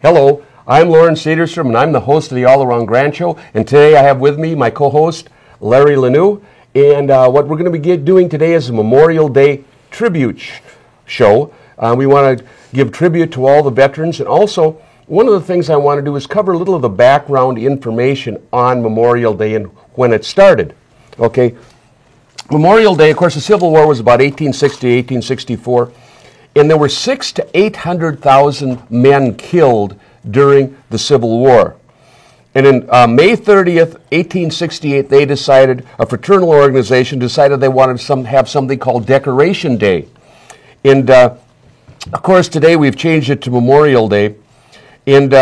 Hello, I'm Lauren Sederstrom, and I'm the host of the All Around Grant Show. And today I have with me my co-host, Larry Lanou. And what we're going to be doing today is a Memorial Day tribute show. We want to give tribute to all the veterans. And also, one of the things I want to do is cover a little of the background information on Memorial Day and when it started. Okay, Memorial Day, of course, the Civil War was about 1860, 1864. And there were 600,000 to 800,000 men killed during the Civil War. And in May 30th, 1868, they decided, a fraternal organization decided they wanted to have something called Decoration Day. And of course, today we've changed it to Memorial Day. And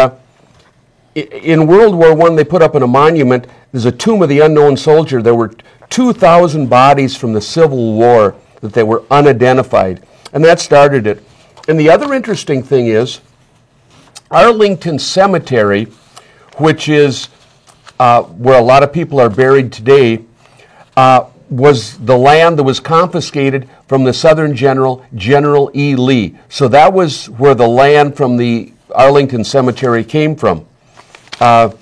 in World War I, they put up in a monument, there's a tomb of the unknown soldier. There were 2,000 bodies from the Civil War that they were unidentified. And that started it. And the other interesting thing is, Arlington Cemetery, which is where a lot of people are buried today, was the land that was confiscated from the Southern General, General E. Lee. So that was where the land from the Arlington Cemetery came from. In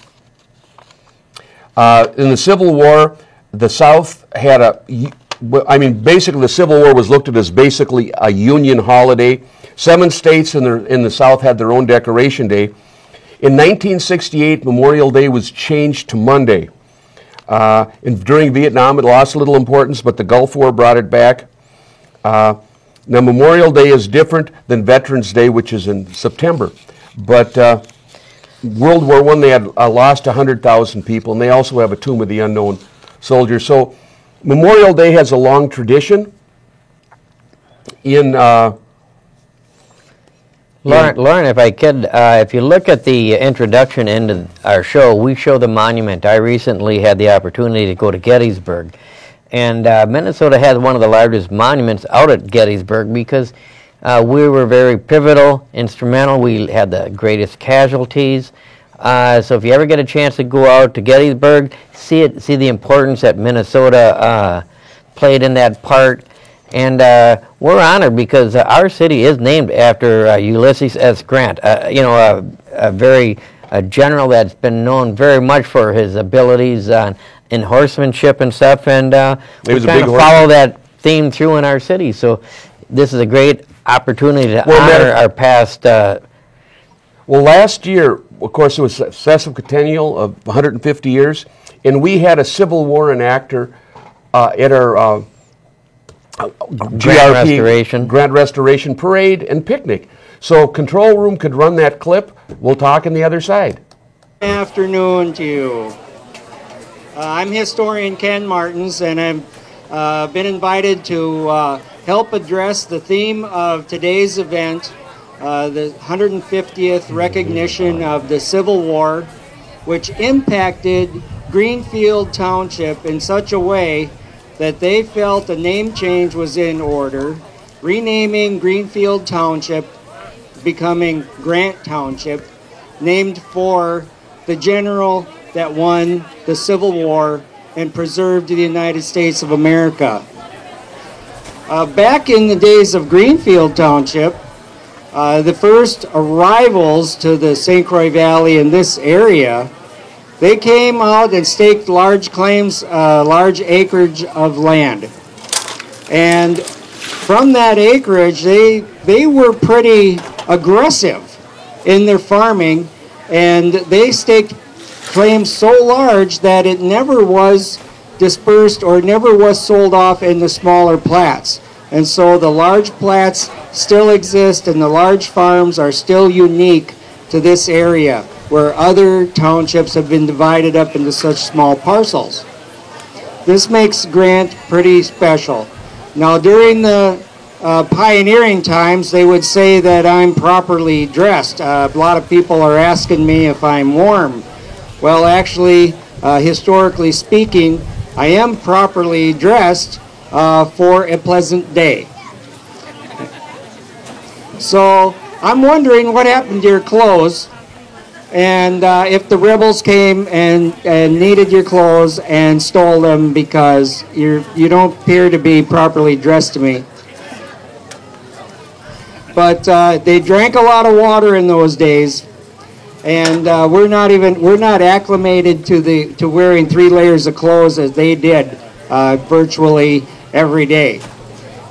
the Civil War, the South had basically the Civil War was looked at as basically a Union holiday. 7 states in the South had their own Decoration Day. In 1968, Memorial Day was changed to Monday. And during Vietnam, it lost a little importance, but the Gulf War brought it back. Now, Memorial Day is different than Veterans Day, which is in September. But World War I, they had lost 100,000 people, and they also have a tomb of the unknown soldier. So Memorial Day has a long tradition. Lauren, if I could, if you look at the introduction into our show, we show the monument. I recently had the opportunity to go to Gettysburg. And Minnesota has one of the largest monuments out at Gettysburg because we were very pivotal, instrumental. We had the greatest casualties. So if you ever get a chance to go out to Gettysburg, see the importance that Minnesota played in that part. And we're honored because our city is named after Ulysses S. Grant, a general that's been known very much for his abilities in horsemanship and stuff. And we kind of follow that theme through in our city. So this is a great opportunity to honor our past. Well, last year, of course, it was a sesquicentennial of 150 years, and we had a Civil War enactor at our Grand Restoration Parade and picnic. So Control Room could run that clip. We'll talk on the other side. Good afternoon to you. I'm historian Ken Martins, and I've been invited to help address the theme of today's event, the 150th recognition of the Civil War, which impacted Greenfield Township in such a way that they felt a name change was in order, renaming Greenfield Township, becoming Grant Township, named for the general that won the Civil War and preserved the United States of America. Back in the days of Greenfield Township, the first arrivals to the St. Croix Valley in this area, they came out and staked large claims, large acreage of land. And from that acreage, they were pretty aggressive in their farming, and they staked claims so large that it never was dispersed or never was sold off in the smaller plats. And so the large plats still exist, and the large farms are still unique to this area, where other townships have been divided up into such small parcels. This makes Grant pretty special. Now, during the pioneering times, they would say that I'm properly dressed. A lot of people are asking me if I'm warm. Well, actually, historically speaking, I am properly dressed for a pleasant day. So I'm wondering what happened to your clothes, and if the rebels came and needed your clothes and stole them because you don't appear to be properly dressed to me. But they drank a lot of water in those days, and we're not acclimated to wearing 3 layers of clothes as they did virtually every day.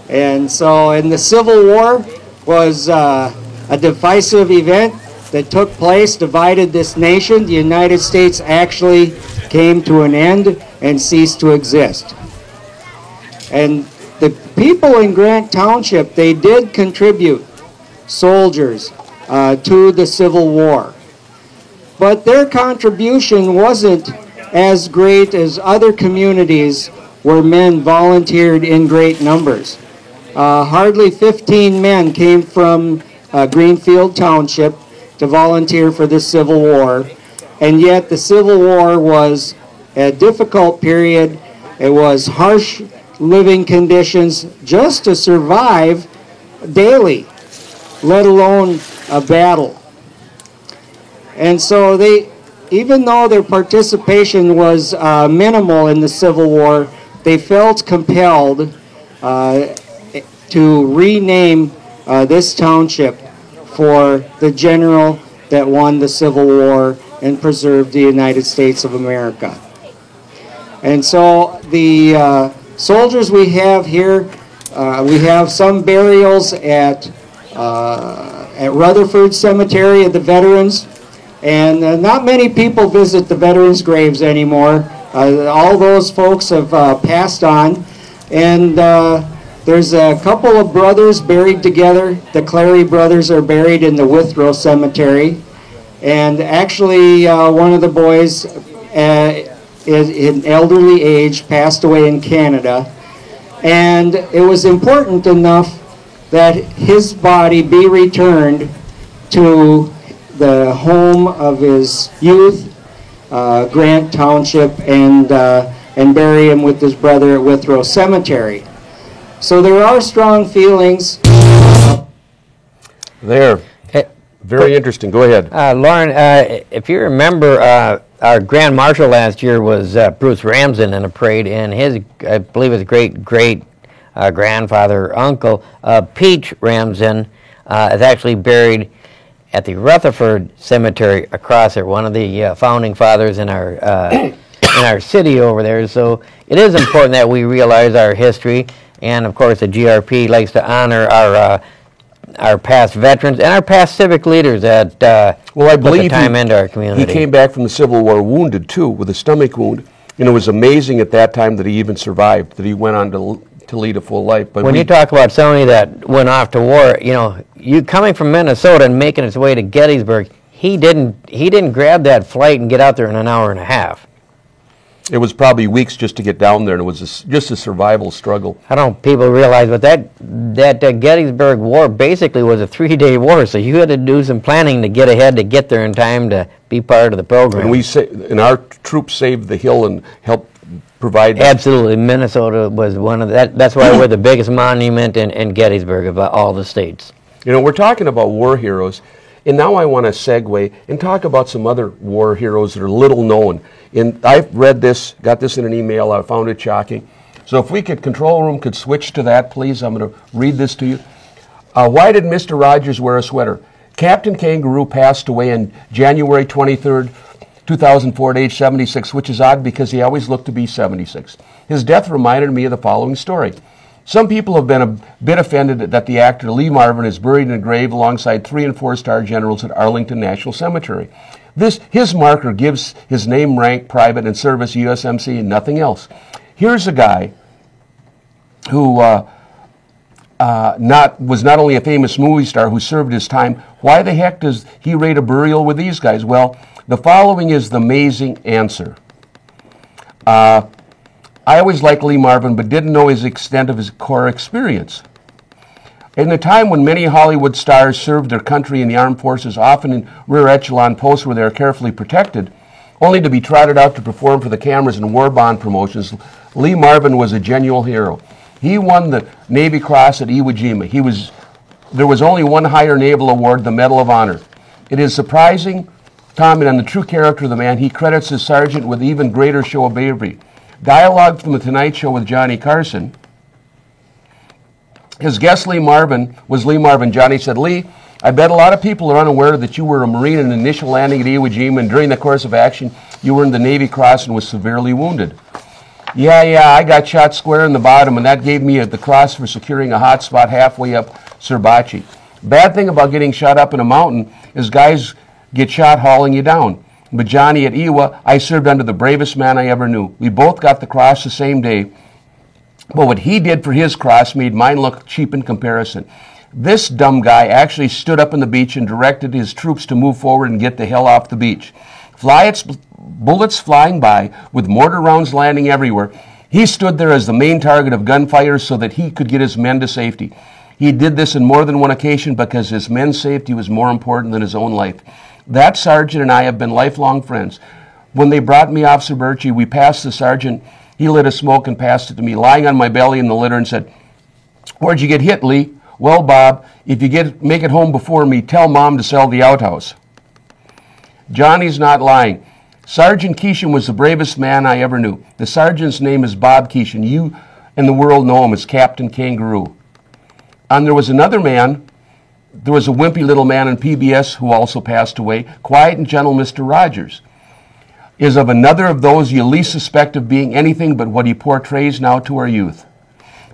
And so, in the Civil War was a divisive event that took place, divided this nation. The United States actually came to an end and ceased to exist. And the people in Grant Township, they did contribute soldiers to the Civil War. But their contribution wasn't as great as other communities where men volunteered in great numbers. Hardly 15 men came from Greenfield Township to volunteer for the Civil War, and yet the Civil War was a difficult period. It was harsh living conditions just to survive daily, let alone a battle. And so even though their participation was minimal in the Civil War, they felt compelled to rename this township for the general that won the Civil War and preserved the United States of America. And so the soldiers we have here, we have some burials at Rutherford Cemetery of the Veterans, and not many people visit the veterans' graves anymore. All those folks have passed on, and there's a couple of brothers buried together. The Clary brothers are buried in the Withrow Cemetery. And actually, one of the boys is in elderly age, passed away in Canada. And it was important enough that his body be returned to the home of his youth, Grant Township, and bury him with his brother at Withrow Cemetery. So there are strong feelings. There. Very interesting. Go ahead. Lauren, if you remember, our Grand Marshal last year was Bruce Ramsden in a parade, and his, I believe his great-grandfather, uncle, Peach Ramsden, is actually buried at the Rutherford Cemetery across there, one of the founding fathers in our city over there. So it is important that we realize our history. And of course, the GRP likes to honor our past veterans and our past civic leaders that well, I believe put the time into our community. He came back from the Civil War wounded too, with a stomach wound. And it was amazing at that time that he even survived, that he went on to lead a full life. But when you talk about somebody that went off to war, you coming from Minnesota and making his way to Gettysburg, he didn't grab that flight and get out there in an hour and a half. It was probably weeks just to get down there, and it was just a survival struggle. I don't know if people realize, but that Gettysburg War basically was a 3-day war, so you had to do some planning to get ahead to get there in time to be part of the program. And our troops saved the hill and helped provide... Absolutely. Minnesota was one of that's why we're the biggest monument in Gettysburg of all the states. We're talking about war heroes, and now I want to segue and talk about some other war heroes that are little known. And I've read this, got this in an email, I found it shocking. So if we could, control room could switch to that, please. I'm going to read this to you. Why did Mr. Rogers wear a sweater? Captain Kangaroo passed away on January 23rd, 2004 at age 76, which is odd because he always looked to be 76. His death reminded me of the following story. Some people have been a bit offended that the actor Lee Marvin is buried in a grave alongside 3- and 4-star generals at Arlington National Cemetery. His marker gives his name, rank, private, and service USMC, and nothing else. Here's a guy who was not only a famous movie star who served his time. Why the heck does he rate a burial with these guys? Well, the following is the amazing answer. I always liked Lee Marvin, but didn't know his extent of his core experience. In a time when many Hollywood stars served their country in the armed forces, often in rear echelon posts where they are carefully protected, only to be trotted out to perform for the cameras in war bond promotions, Lee Marvin was a genuine hero. He won the Navy Cross at Iwo Jima. There was only one higher naval award, the Medal of Honor. It is surprising comment on the true character of the man. He credits his sergeant with even greater show of bravery. Dialogue from The Tonight Show with Johnny Carson. His guest Lee Marvin was Lee Marvin. Johnny said, Lee, I bet a lot of people are unaware that you were a Marine in the initial landing at Iwo Jima, and during the course of action, you were in the Navy Cross and was severely wounded. Yeah, I got shot square in the bottom, and that gave me the cross for securing a hot spot halfway up Surbachi. Bad thing about getting shot up in a mountain is guys get shot hauling you down. But Johnny at Iwa, I served under the bravest man I ever knew. We both got the cross the same day, but what he did for his cross made mine look cheap in comparison. This dumb guy actually stood up on the beach and directed his troops to move forward and get the hell off the beach. Bullets flying by, with mortar rounds landing everywhere. He stood there as the main target of gunfire so that he could get his men to safety. He did this on more than one occasion because his men's safety was more important than his own life. That sergeant and I have been lifelong friends. When they brought me off Surbachi, we passed the sergeant. He lit a smoke and passed it to me, lying on my belly in the litter, and said, "Where'd you get hit, Lee?" "Well, Bob, if you make it home before me, tell Mom to sell the outhouse." Johnny's not lying. Sergeant Keeshan was the bravest man I ever knew. The sergeant's name is Bob Keeshan. You and the world know him as Captain Kangaroo. And there was another man, there was a wimpy little man in PBS who also passed away, quiet and gentle Mr. Rogers, is of another of those you least suspect of being anything but what he portrays now to our youth.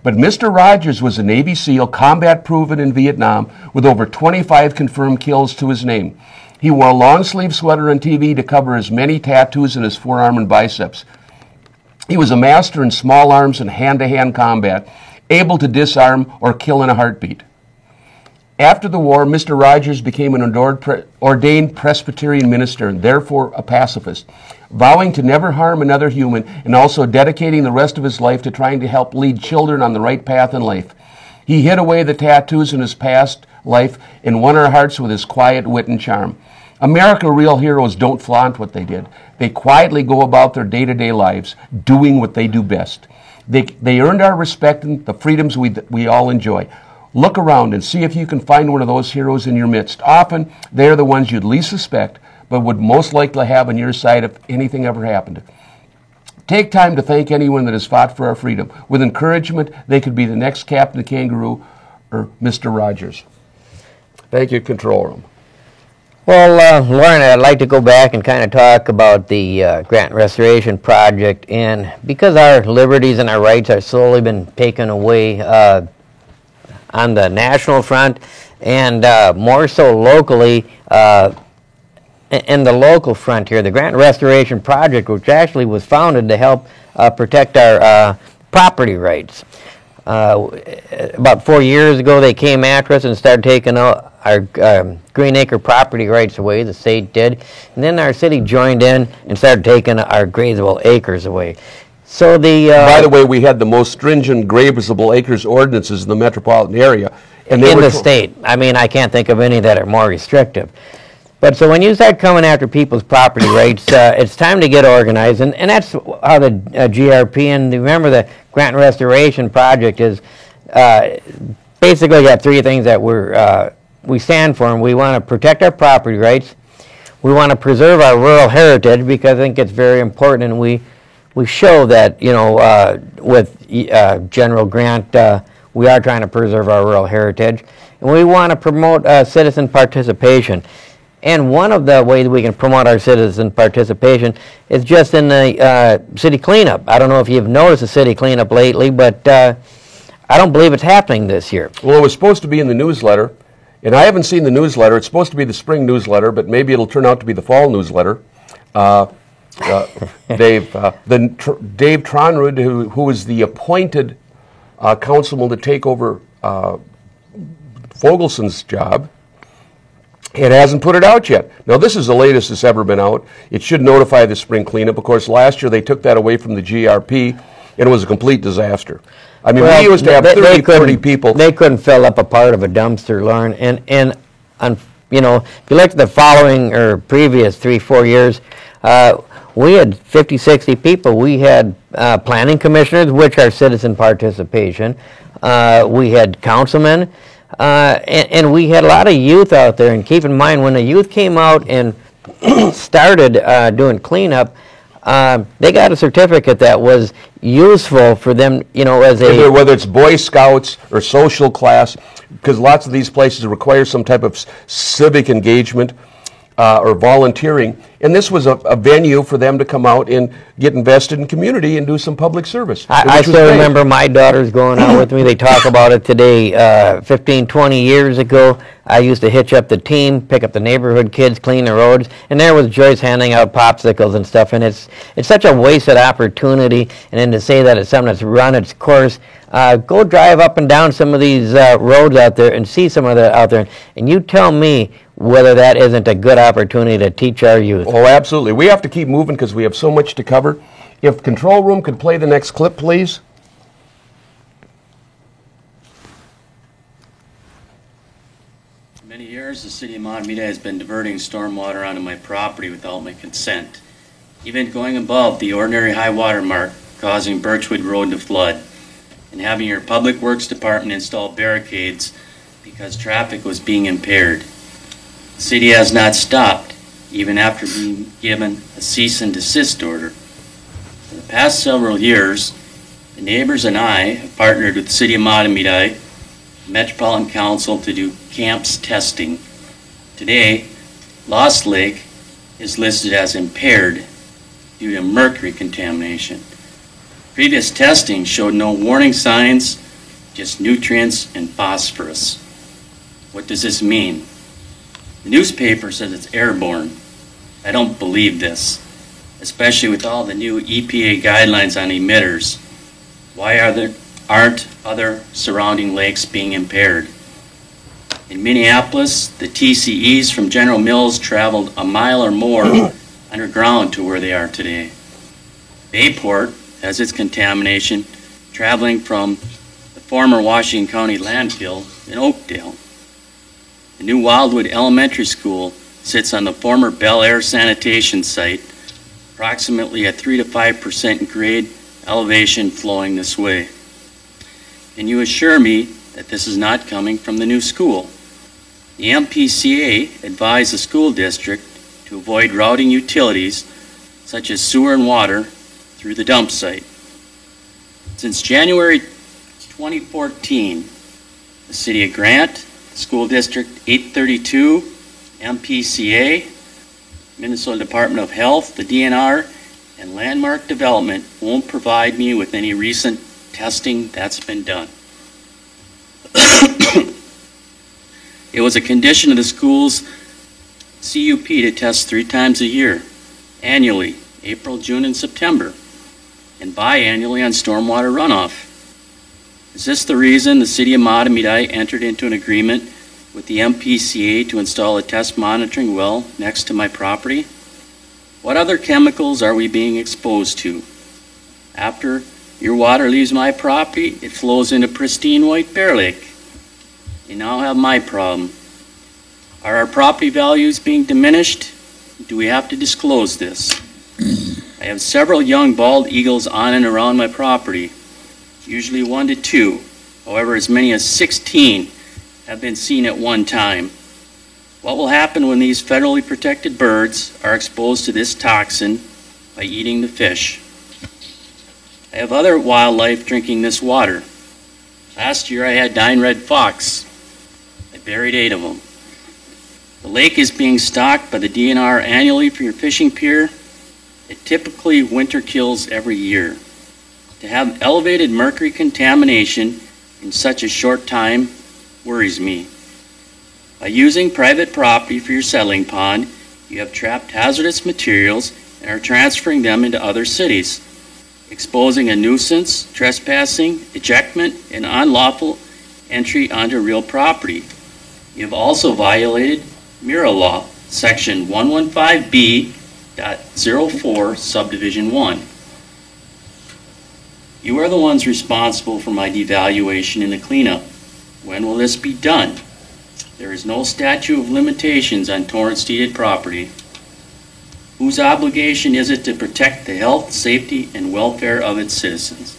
But Mr. Rogers was a Navy SEAL, combat proven in Vietnam, with over 25 confirmed kills to his name. He wore a long-sleeve sweater on TV to cover his many tattoos in his forearm and biceps. He was a master in small arms and hand-to-hand combat, able to disarm or kill in a heartbeat. After the war, Mr. Rogers became an ordained Presbyterian minister and therefore a pacifist, vowing to never harm another human and also dedicating the rest of his life to trying to help lead children on the right path in life. He hid away the tattoos in his past life and won our hearts with his quiet wit and charm. America real heroes don't flaunt what they did. They quietly go about their day-to-day lives, doing what they do best. They earned our respect and the freedoms we all enjoy. Look around and see if you can find one of those heroes in your midst. Often, they're the ones you'd least suspect, but would most likely have on your side if anything ever happened. Take time to thank anyone that has fought for our freedom. With encouragement, they could be the next Captain Kangaroo or Mr. Rogers. Thank you, Control Room. Well, Lauren, I'd like to go back and kind of talk about the Grant Restoration Project. And because our liberties and our rights are slowly been taken away on the national front and more so locally in the local front here, the Grant Restoration Project, which actually was founded to help protect our property rights. About 4 years ago, they came after us and started taking our Green Acre property rights away, the state did, and then our city joined in and started taking our grazable acres away. So by the way, we had the most stringent grazable acres ordinances in the metropolitan area. And in the state. I mean, I can't think of any that are more restrictive. But so when you start coming after people's property rights, it's time to get organized, and that's how the GRP, and remember the Grant Restoration Project is basically got three things that we stand for, and we want to protect our property rights, we want to preserve our rural heritage, because I think it's very important, and we show that, you know, with General Grant, we are trying to preserve our rural heritage, and we want to promote citizen participation. And one of the ways we can promote our citizen participation is just in the city cleanup. I don't know if you've noticed the city cleanup lately, but I don't believe it's happening this year. Well, it was supposed to be in the newsletter, and I haven't seen the newsletter. It's supposed to be the spring newsletter, but maybe it'll turn out to be the fall newsletter. Dave Tronrud, who is the appointed councilman to take over Fogelson's job, it hasn't put it out yet. Now, this is the latest it's ever been out. It should notify the spring cleanup. Of course, last year they took that away from the GRP, and it was a complete disaster. I mean, we used to have 30 people. They couldn't fill up a part of a dumpster, Lauren. And you know, if you look at the following or previous 3-4 years, we had 50, 60 people. We had planning commissioners, which are citizen participation. We had councilmen. And we had a lot of youth out there, and keep in mind, when the youth came out and started doing cleanup, they got a certificate that was useful for them, you know, as a... Whether it's Boy Scouts or social class, because lots of these places require some type of civic engagement or volunteering. And this was a venue for them to come out and get invested in community and do some public service. I still remember my daughters going out with me. They talk about it today. 15, 20 years ago, I used to hitch up the team, pick up the neighborhood kids, clean the roads, and there was Joyce handing out popsicles and stuff. And it's such a wasted opportunity. And then to say that it's something that's run its course, go drive up and down some of these roads out there and see some of that out there. And you tell me whether that isn't a good opportunity to teach our youth. Oh, absolutely. We have to keep moving because we have so much to cover. If control room could play the next clip, please. For many years, the city of Mahtomedi has been diverting stormwater onto my property without my consent, even going above the ordinary high water mark, causing Birchwood Road to flood, and having your Public Works Department install barricades because traffic was being impaired. The city has not stopped, even after being given a cease and desist order. For the past several years, the neighbors and I have partnered with the City of Mahtomedi Metropolitan Council to do camps testing. Today, Lost Lake is listed as impaired due to mercury contamination. Previous testing showed no warning signs, just nutrients and phosphorus. What does this mean? The newspaper says it's airborne. I don't believe this, especially with all the new EPA guidelines on emitters. Why aren't other surrounding lakes being impaired? In Minneapolis, the TCEs from General Mills traveled a mile or more underground to where they are today. Bayport has its contamination traveling from the former Washington County landfill in Oakdale. The new Wildwood Elementary School sits on the former Bel Air sanitation site, approximately at 3 to 5% grade elevation flowing this way. And you assure me that this is not coming from the new school. The MPCA advised the school district to avoid routing utilities such as sewer and water through the dump site. Since January 2014, the City of Grant, School District 832, MPCA, Minnesota Department of Health, the DNR, and Landmark Development won't provide me with any recent testing that's been done. It was a condition of the school's CUP to test 3 times a year, annually, April, June, and September, and biannually on stormwater runoff. Is this the reason the City of Mahtomedi entered into an agreement with the MPCA to install a test monitoring well next to my property? What other chemicals are we being exposed to? After your water leaves my property, it flows into pristine White Bear Lake. You now have my problem. Are our property values being diminished? Do we have to disclose this? I have several young bald eagles on and around my property, usually 1 to 2. However, as many as 16 have been seen at one time. What will happen when these federally protected birds are exposed to this toxin by eating the fish? I have other wildlife drinking this water. Last year I had 9 red fox. I buried 8 of them. The lake is being stocked by the DNR annually for your fishing pier. It typically winter kills every year. To have elevated mercury contamination in such a short time worries me. By using private property for your settling pond, you have trapped hazardous materials and are transferring them into other cities, exposing a nuisance, trespassing, ejectment, and unlawful entry onto real property. You have also violated MIRA law, section 115B.04, subdivision 1. You are the ones responsible for my devaluation and the cleanup. When will this be done? There is no statute of limitations on torrent-deeded property. Whose obligation is it to protect the health, safety, and welfare of its citizens?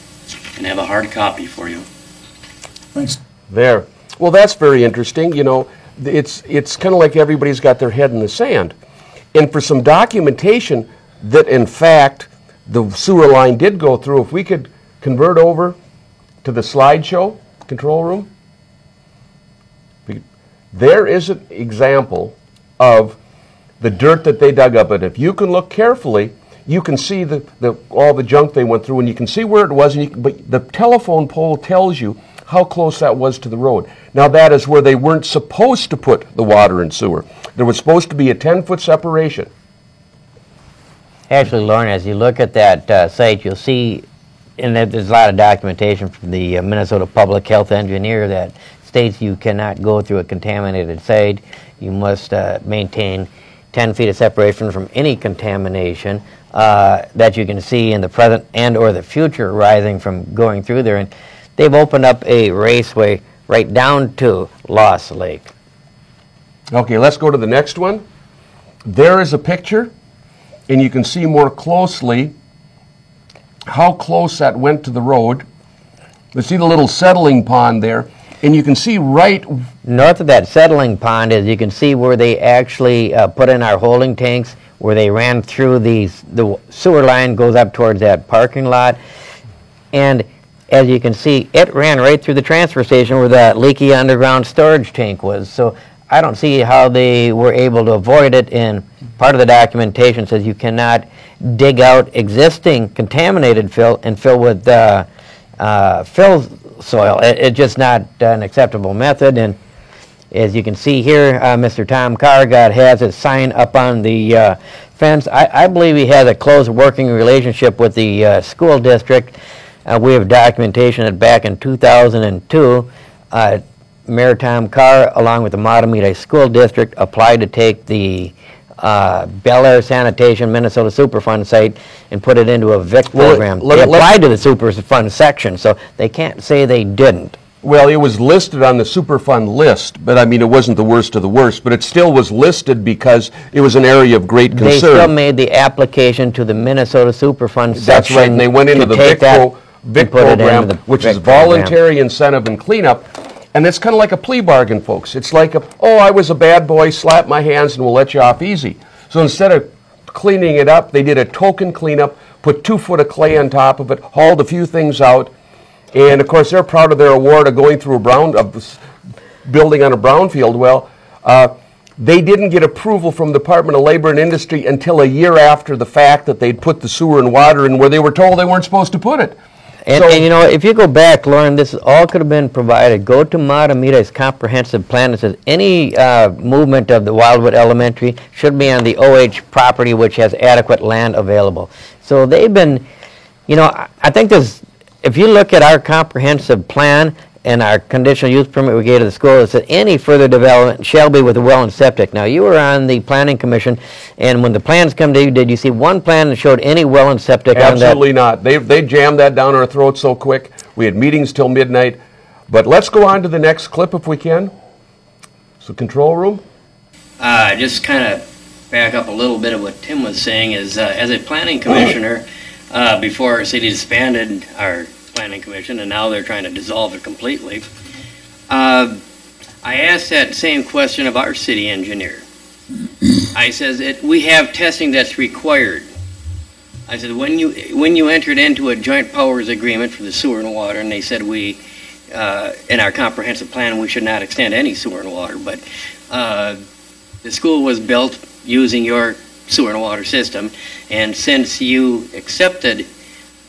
And I have a hard copy for you. Thanks. There. Well, that's very interesting. You know, it's kind of like everybody's got their head in the sand. And for some documentation that, in fact, the sewer line did go through. If we could convert over to the slideshow control room, there is an example of the dirt that they dug up. And if you can look carefully, you can see all the junk they went through, and you can see where it was. But the telephone pole tells you how close that was to the road. Now that is where they weren't supposed to put the water and sewer. There was supposed to be a 10-foot separation. Actually, Lauren, as you look at that site, you'll see, and there's a lot of documentation from the Minnesota Public Health Engineer that states you cannot go through a contaminated site. You must maintain 10 feet of separation from any contamination that you can see in the present and or the future arising from going through there. And they've opened up a raceway right down to Lost Lake. Okay, let's go to the next one. There is a picture, and you can see more closely how close that went to the road. Let's see the little settling pond there, and you can see right north of that settling pond is you can see where they actually put in our holding tanks, where they ran through the sewer line goes up towards that parking lot. And as you can see, it ran right through the transfer station where that leaky underground storage tank was. So I don't see how they were able to avoid it, and part of the documentation says you cannot dig out existing contaminated fill and fill with fill soil. It's just not an acceptable method. And as you can see here, Mr. Tom Carr has his sign up on the fence. I believe he has a close working relationship with the school district. We have documentation that back in 2002, Mayor Tom Carr, along with the Matamidi School District, applied to take the Bel Air Sanitation Minnesota Superfund site and put it into a VIC program. They applied to the Superfund section, so they can't say they didn't. Well, it was listed on the Superfund list, but I mean, it wasn't the worst of the worst, but it still was listed because it was an area of great concern. They still made the application to the Minnesota Superfund section. That's right, and they went into the VIC program, which is voluntary incentive and cleanup. And it's kind of like a plea bargain, folks. It's like, I was a bad boy, slap my hands, and we'll let you off easy. So instead of cleaning it up, they did a token cleanup, put 2 foot of clay on top of it, hauled a few things out, and of course they're proud of their award of going through building on a brownfield. Well, they didn't get approval from the Department of Labor and Industry until a year after the fact that they'd put the sewer and water in where they were told they weren't supposed to put it. And you know, if you go back, Lauren, this all could have been provided. Go to Matamida's comprehensive plan. It says any movement of the Wildwood Elementary should be on the OH property, which has adequate land available. So they've been, you know, I think there's, if you look at our comprehensive plan and our conditional use permit we gave to the school, it said any further development shall be with a well and septic. Now, you were on the planning commission, and when the plans come to you, did you see one plan that showed any well and septic on that? Absolutely not. They jammed that down our throats so quick. We had meetings till midnight. But let's go on to the next clip if we can. So, control room. Just kind of back up a little bit of what Tim was saying is, as a planning commissioner, before our city disbanded our planning commission, and now they're trying to dissolve it completely. I asked that same question of our city engineer. I says we have testing that's required. I said when you entered into a joint powers agreement for the sewer and water, and they said we in our comprehensive plan we should not extend any sewer and water, but the school was built using your sewer and water system, and since you accepted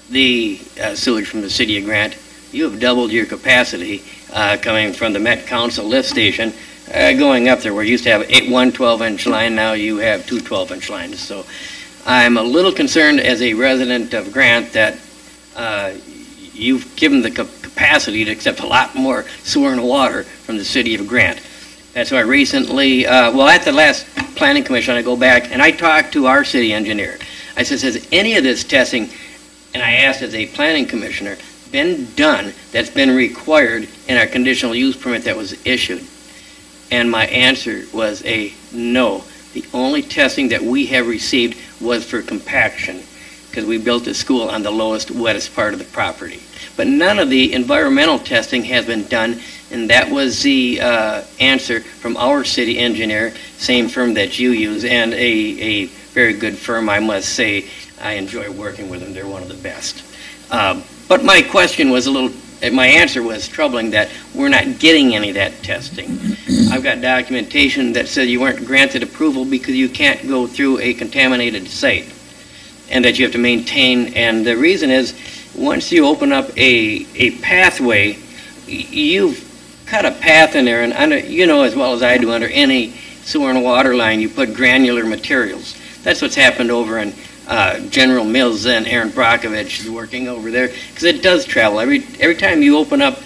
the sewage from the city of Grant, you have doubled your capacity coming from the Met Council lift station going up there. Where you used to have one 12-inch line, now you have 2 12-inch lines. So I'm a little concerned as a resident of Grant that you've given the capacity to accept a lot more sewer and water from the city of Grant. That's why recently, at the last planning commission, I go back and I talked to our city engineer. I said, has any of this testing, and I asked as a planning commissioner, been done that's been required in our conditional use permit that was issued? And my answer was a no. The only testing that we have received was for compaction, because we built the school on the lowest, wettest part of the property. But none of the environmental testing has been done, and that was the answer from our city engineer, same firm that you use, and a very good firm, I must say. I enjoy working with them. They're one of the best. But my question was my answer was troubling, that we're not getting any of that testing. I've got documentation that said you weren't granted approval because you can't go through a contaminated site, and that you have to maintain. And the reason is, once you open up a pathway, you've cut a path in there, and under, you know as well as I do, under any sewer and water line, you put granular materials. That's what's happened over in General Mills. And Aaron Brockovich is working over there, because it does travel. Every time you open up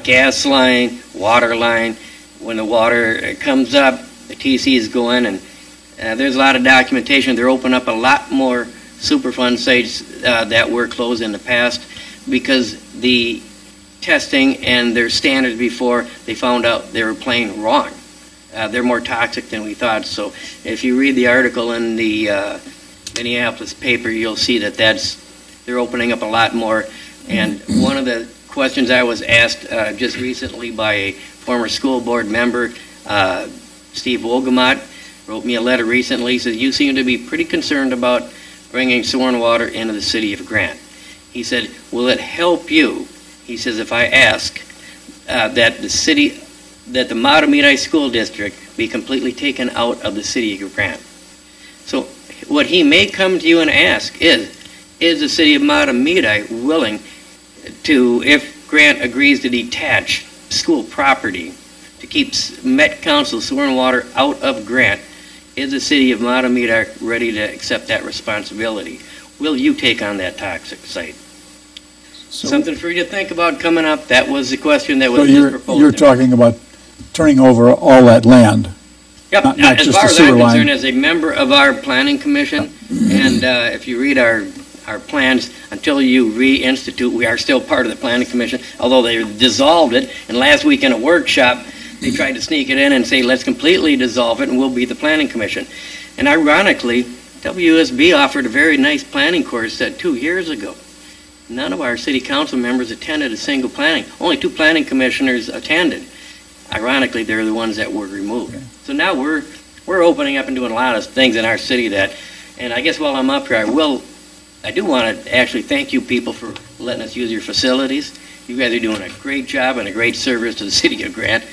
gas line, water line, when the water comes up, the TCs go in, and there's a lot of documentation. They're opening up a lot more Superfund sites that were closed in the past, because the testing and their standards before, they found out they were plain wrong. They're more toxic than we thought. So if you read the article in the Minneapolis paper, you'll see that they're opening up a lot more. And one of the questions I was asked just recently by a former school board member, Steve Wolgamott, wrote me a letter recently. He says, you seem to be pretty concerned about bringing sewer and water into the city of Grant. He said, will it help you? He says, if I ask that the Mahtomedi School District be completely taken out of the city of Grant. So what he may come to you and ask is the city of Mahtomedi willing to, if Grant agrees to detach school property, to keep Met Council sewer and water out of Grant, is the city of Mahtomedi ready to accept that responsibility? Will you take on that toxic site? So, something for you to think about coming up. That was the question that was just proposed. You're talking about turning over all that land. Yep. Not as just far the as sewer I'm line. concerned, as a member of our planning commission, and if you read our plans, until you reinstitute, we are still part of the planning commission, although they dissolved it. And last week in a workshop, they tried to sneak it in and say, let's completely dissolve it and we'll be the planning commission. And ironically, WSB offered a very nice planning course 2 years ago. None of our city council members attended a single planning. Only 2 planning commissioners attended. Ironically, they're the ones that were removed. Okay. So now we're opening up and doing a lot of things in our city and I guess while I'm up here, I do want to actually thank you people for letting us use your facilities. You guys are doing a great job and a great service to the city of Grant.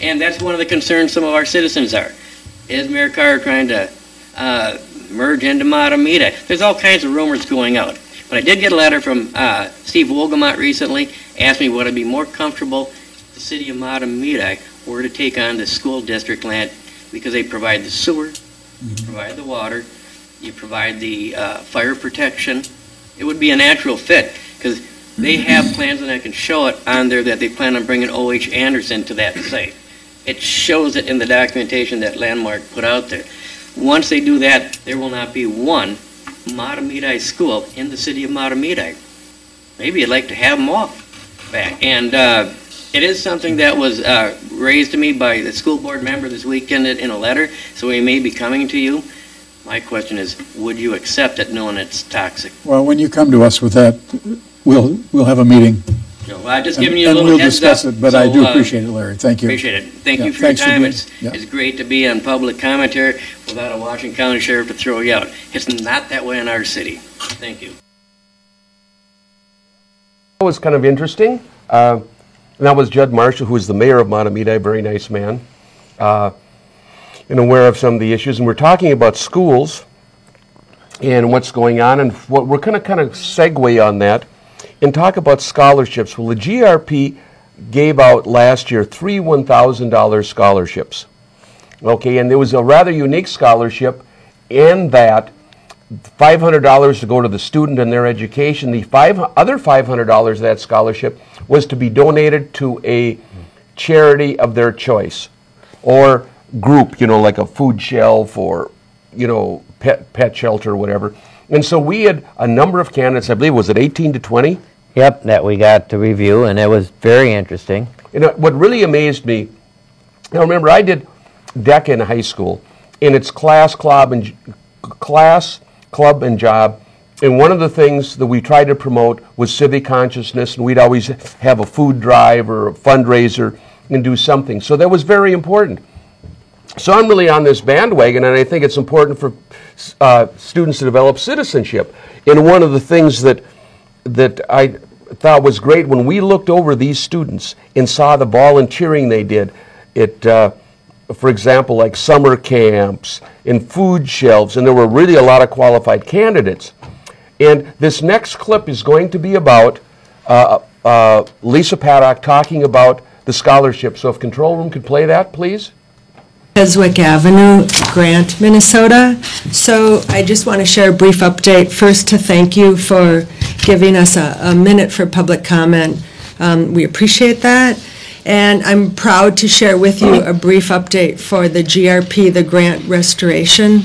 And that's one of the concerns some of our citizens are. Is Mayor Carr trying to merge into Mahtomedi? There's all kinds of rumors going out. But I did get a letter from Steve Wolgamott recently, asked me would I be more comfortable if the city of Mahtomedi were to take on the school district land, because they provide the sewer, provide the water, you provide the fire protection. It would be a natural fit, because they have plans, and I can show it on there, that they plan on bringing O.H. Anderson to that site. It shows it in the documentation that Landmark put out there. Once they do that, there will not be one Mahtomedi school in the city of Mahtomedi. Maybe you'd like to have them all back. And it is something that was raised to me by the school board member this weekend in a letter, so we may be coming to you. My question is, would you accept it knowing it's toxic? Well, when you come to us with that, we'll have a meeting. So I'm just giving you a little we'll heads discuss up. it, but I do appreciate it, Larry. Thank you. Appreciate it. Thank Yeah, you for your time. being- yeah. It's great to be on public commentary without a Washington County Sheriff to throw you out. It's not that way in our city. Thank you. That was kind of interesting. And that was Judd Marshall, who is the mayor of Mahtomedi, a very nice man, and aware of some of the issues. And we're talking about schools and what's going on, and what we're going to kind of segue on that and talk about scholarships. Well, the GRP gave out last year 3 $1,000 scholarships. Okay, and there was a rather unique scholarship in that $500 to go to the student and their education. The other $500 of that scholarship was to be donated to a charity of their choice or group, like a food shelf or, pet shelter or whatever. And so we had a number of candidates, I believe, was it 18 to 20? Yep, that we got to review, and it was very interesting. And what really amazed me, now remember, I did DECA in high school, and it's class, club, and job. And one of the things that we tried to promote was civic consciousness, and we'd always have a food drive or a fundraiser and do something. So that was very important. So I'm really on this bandwagon, and I think it's important for students to develop citizenship. And one of the things that I thought was great when we looked over these students and saw the volunteering they did, for example, like summer camps and food shelves, and there were really a lot of qualified candidates. And this next clip is going to be about Lisa Paddock talking about the scholarship. So if Control Room could play that, please. Keswick Avenue, Grant, Minnesota. So I just want to share a brief update. First, to thank you for giving us a minute for public comment. We appreciate that. And I'm proud to share with you a brief update for the GRP, the Grant Restoration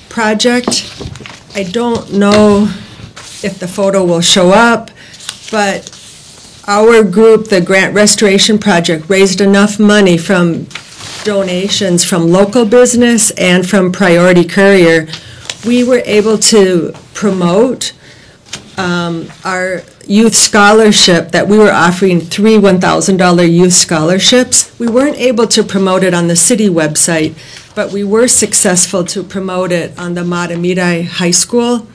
Project. I don't know if the photo will show up, but our group, the Grant Restoration Project, raised enough money from donations from local business and from Priority Courier. We were able to promote our youth scholarship that we were offering, 3 $1,000 youth scholarships. We weren't able to promote it on the city website, but we were successful to promote it on the Matamidi High School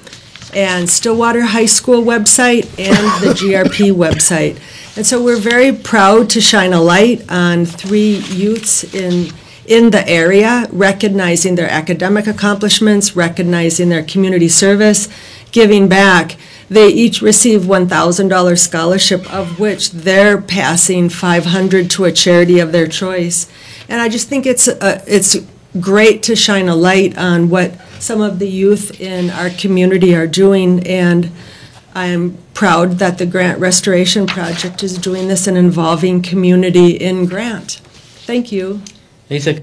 and Stillwater High School website and the GRP website. And so we're very proud to shine a light on 3 youths in the area, recognizing their academic accomplishments, recognizing their community service, giving back. They each receive $1,000 scholarship, of which they're passing $500 to a charity of their choice. And I just think it's great to shine a light on what some of the youth in our community are doing, and I'm proud that the Grant Restoration Project is doing this and involving community in Grant. Thank you. Lisa?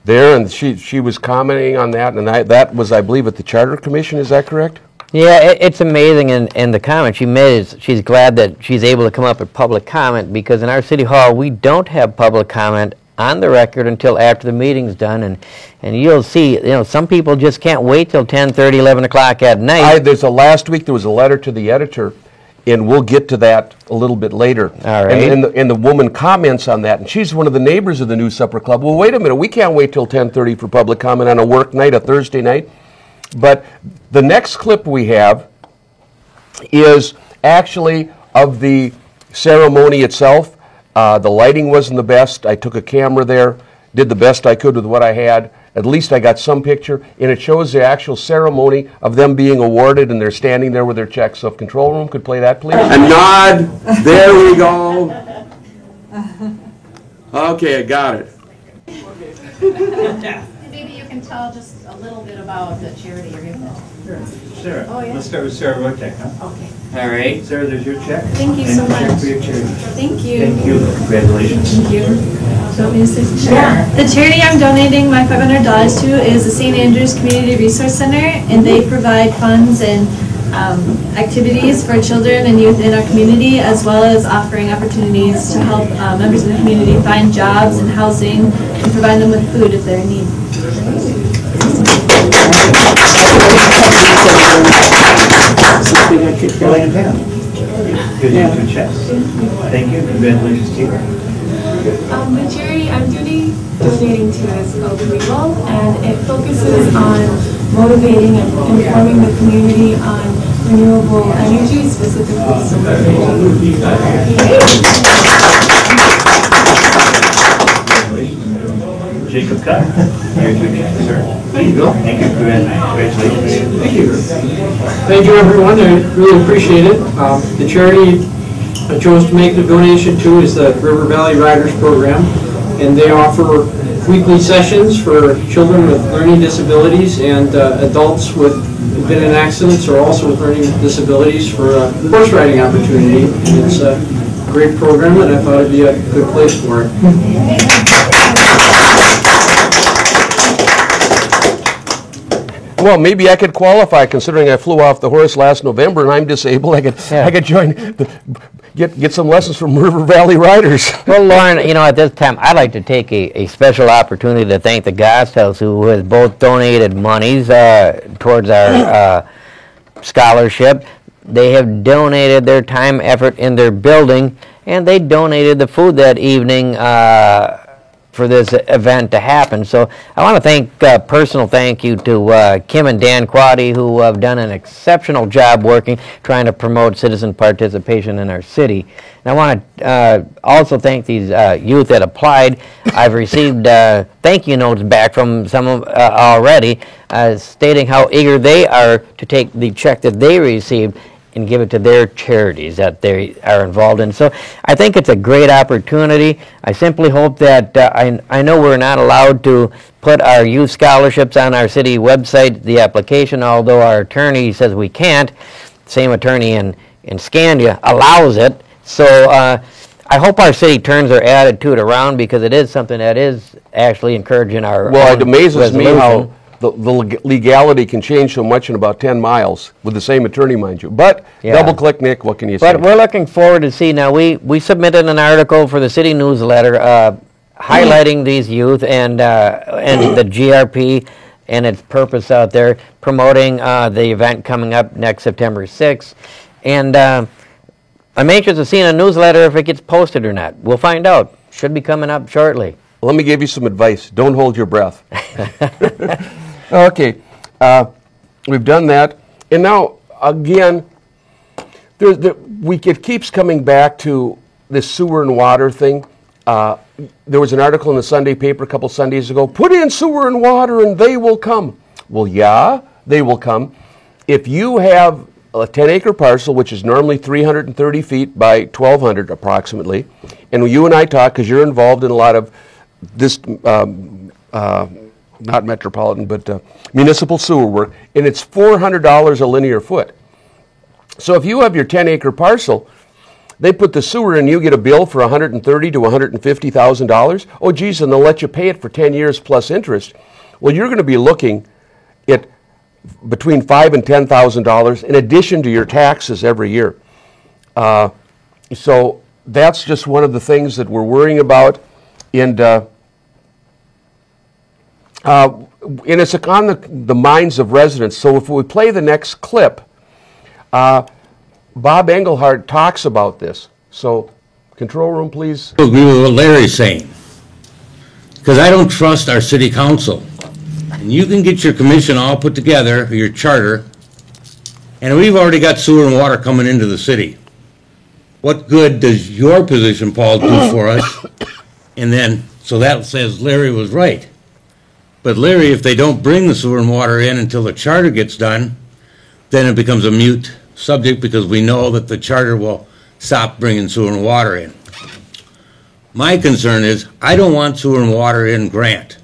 There, and she was commenting on that, and that was, I believe, at the Charter Commission, is that correct? Yeah, it's amazing, and the comment she made is she's glad that she's able to come up with public comment, because in our City Hall, we don't have public comment on the record until after the meeting's done, and you'll see, some people just can't wait till 10:30, 11 o'clock at night. Last week there was a letter to the editor, and we'll get to that a little bit later. All right. And the woman comments on that, and she's one of the neighbors of the New Supper Club. Well, wait a minute, we can't wait till 10:30 for public comment on a work night, a Thursday night. But the next clip we have is actually of the ceremony itself. The lighting wasn't the best. I took a camera there, did the best I could with what I had. At least I got some picture, and it shows the actual ceremony of them being awarded, and they're standing there with their checks. So if Control Room could play that, please. A nod. There we go. Okay, I got it. Maybe you can tell just a little bit about the charity you're giving. Sure. Sarah. Oh, yeah. Let's start with Sarah Wojtek, huh? Okay. All right. Sarah, there's your check. Thank you and so check much. for your charity. Thank you. Thank you. Congratulations. Thank you. Do you want me to say something? Sure. The charity I'm donating my $500 to is the St. Andrews Community Resource Center, and they provide funds and activities for children and youth in our community, as well as offering opportunities to help members of the community find jobs and housing and provide them with food if they're in need. You're laying down. Good news for chess. Thank you. Congratulations to you. The charity I'm donating to is called Weevil, and it focuses on motivating and informing the community on renewable energy, specifically solar energy. Jacob Cutt. Here's your check, sir. There you go. Thank you. Congratulations. Thank you. Thank you, everyone. I really appreciate it. The charity I chose to make the donation to is the River Valley Riders Program, and they offer weekly sessions for children with learning disabilities and adults with been in accidents or also with learning disabilities for a horse riding opportunity. And it's a great program, and I thought it'd be a good place for it. Well, maybe I could qualify, considering I flew off the horse last November and I'm disabled. I could join, get some lessons from River Valley Riders. Well, Lauren, at this time, I'd like to take a special opportunity to thank the Goss House, who has both donated monies towards our scholarship. They have donated their time, effort in their building, and they donated the food that evening for this event to happen. So I want to thank, personal thank you to Kim and Dan Quaddy, who have done an exceptional job working, trying to promote citizen participation in our city. And I want to also thank these youth that applied. I've received thank you notes back from some of already, stating how eager they are to take the check that they received and give it to their charities that they are involved in. So I think it's a great opportunity. I simply hope that, I know we're not allowed to put our youth scholarships on our city website, the application, although our attorney says we can't. Same attorney in Scandia allows it. So I hope our city turns their attitude around, because it is something that is actually encouraging our Well, it amazes resolution. me how the legality can change so much in about 10 miles with the same attorney, mind you. But Yeah. double click, Nick, what can you say? But we're looking forward to see. Now, we submitted an article for the city newsletter highlighting these youth and the GRP and its purpose out there, promoting the event coming up next September 6th. And I'm anxious to see in a newsletter if it gets posted or not. We'll find out. Should be coming up shortly. Let me give you some advice. Don't hold your breath. Okay, we've done that. And now, again, it keeps coming back to this sewer and water thing. There was an article in the Sunday paper a couple Sundays ago, put in sewer and water and they will come. Well, yeah, they will come. If you have a 10-acre parcel, which is normally 330 feet by 1,200 approximately, and you and I talk, because you're involved in a lot of this, not metropolitan, but municipal sewer work, and it's $400 a linear foot. So if you have your 10-acre parcel, they put the sewer in, you get a bill for $130,000 to $150,000. Oh, geez, and they'll let you pay it for 10 years plus interest. Well, you're going to be looking at between $5,000 and $10,000 in addition to your taxes every year. So that's just one of the things that we're worrying about. And it's on the minds of residents. So if we play the next clip, Bob Engelhardt talks about this. So, control room, please. I agree with what Larry's saying, because I don't trust our city council. And you can get your commission all put together, or your charter, and we've already got sewer and water coming into the city. What good does your position, Paul, do for us? And then, so that says Larry was right. But Larry, if they don't bring the sewer and water in until the charter gets done, then it becomes a mute subject, because we know that the charter will stop bringing sewer and water in. My concern is, I don't want sewer and water in Grant.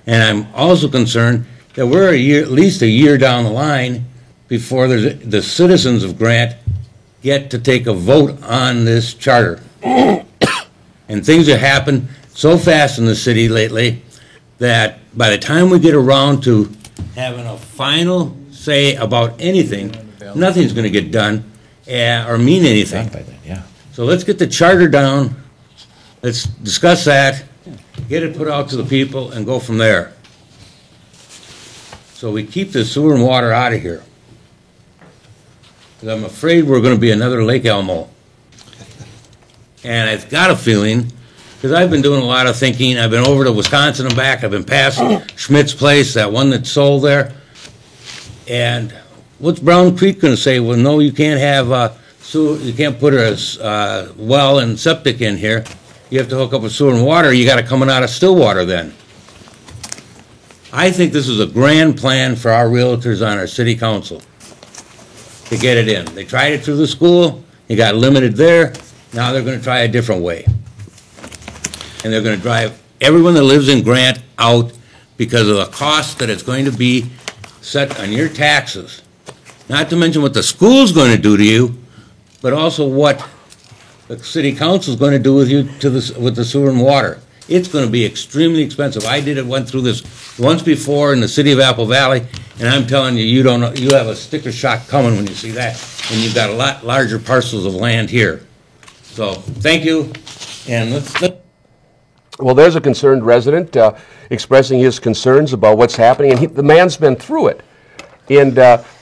And I'm also concerned that we're at least a year down the line before the citizens of Grant get to take a vote on this charter. And things have happened so fast in the city lately that by the time we get around to having a final say about anything, nothing's going to get done or mean anything. So let's get the charter down. Let's discuss that, get it put out to the people, and go from there. So we keep the sewer and water out of here. Because I'm afraid we're going to be another Lake Elmo. And I've got a feeling, because I've been doing a lot of thinking, I've been over to Wisconsin and back, I've been past Schmidt's place, that one that sold there. And what's Brown Creek going to say? Well, no, you can't have sewer, you can't put a well and septic in here. You have to hook up with sewer and water. You got it coming out of Stillwater then. I think this is a grand plan for our realtors on our city council to get it in. They tried it through the school. It got limited there. Now they're going to try a different way. And they're going to drive everyone that lives in Grant out because of the cost that it's going to be set on your taxes. Not to mention what the school's going to do to you, but also what the city council's going to do with you with the sewer and water. It's going to be extremely expensive. I went through this once before in the city of Apple Valley, and I'm telling you, you have a sticker shock coming when you see that, and you've got a lot larger parcels of land here. So, thank you, and let's Well, there's a concerned resident expressing his concerns about what's happening, and the man's been through it, and